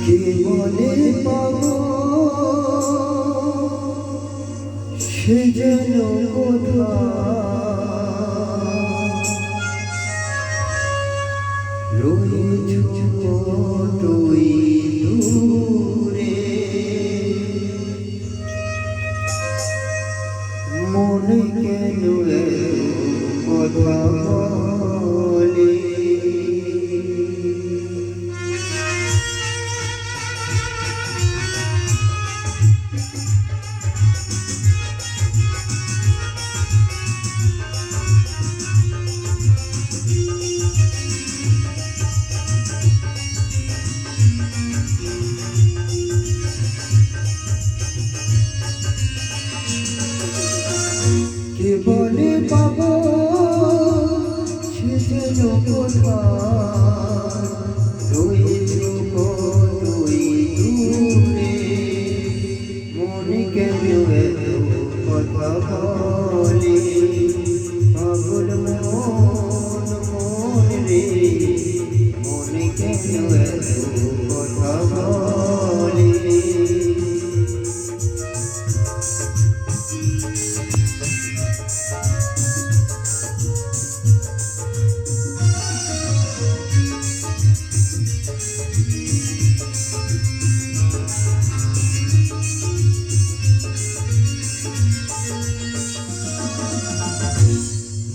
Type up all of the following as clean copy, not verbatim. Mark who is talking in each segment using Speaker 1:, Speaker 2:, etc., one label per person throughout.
Speaker 1: জীবনে পাবো সে যেন রয়েছ তুই দূরে মনে কেন কথা বলি কে বলে পাবো সে যেন কোথায় রয়েছ তুই দূরে মনে কেন এত কথা বলি পাগল মন রে মনে কেন এত কথা বলি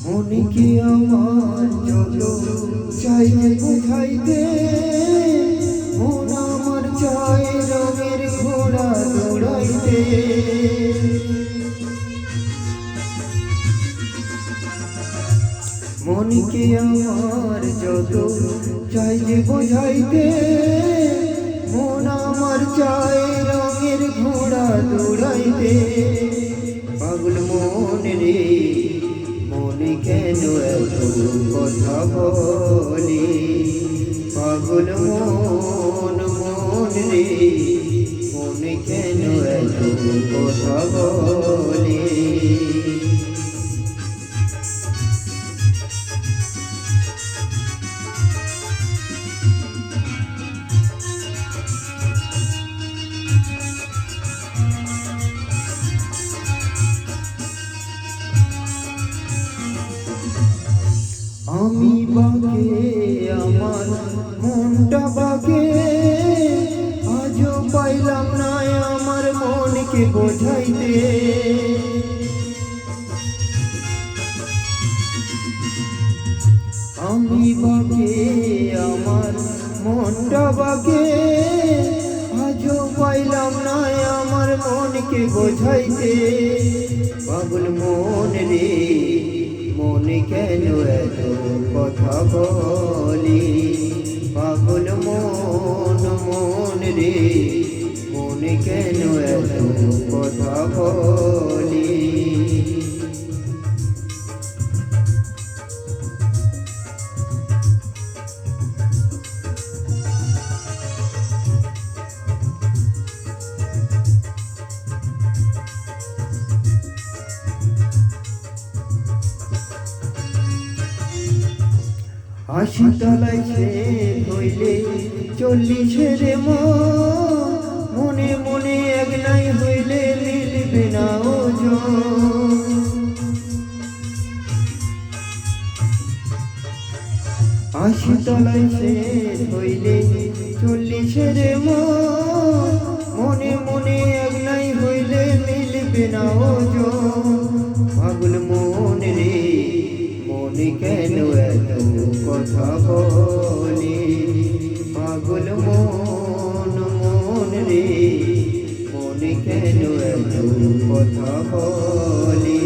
Speaker 1: মনে কি আমার যত চাইতে বোঝাইতে মন আমার চাই রঙের ঘোড়া দৌড়াইতে মন কি আমার যত চাইতে বোঝাইতে মন আমার চাই রঙের ঘোড়া দৌড়াইতে পাগল মন রে মনে কেন এত কথা বলি পাগল মন রে মনে কেন এত কথা বলি আমি বাগে আমার মনটা বাগে আজও পাইলাম না আমার মনকে বোঝাইতে আমি বাগে আমার মনটা বাগে আজও পাইলাম না আমার মনকে বোঝাইতে পাগল মন রে মনে কেন এত কথা বলি পাগল মন রে মনে কেন এত কথা বলি আশি তলায় সে হইলে 40 রে মনে মনে এক নাই হইলে মিলবে না ওজন আশি তলায় সে হইলে 40 রে মনে মনে এক নাই হইলে মিলবে না ওজন পাগল মন রে মনে কেন এত কথা বলি পাগল মন রে মনে কেন এত কথা বলি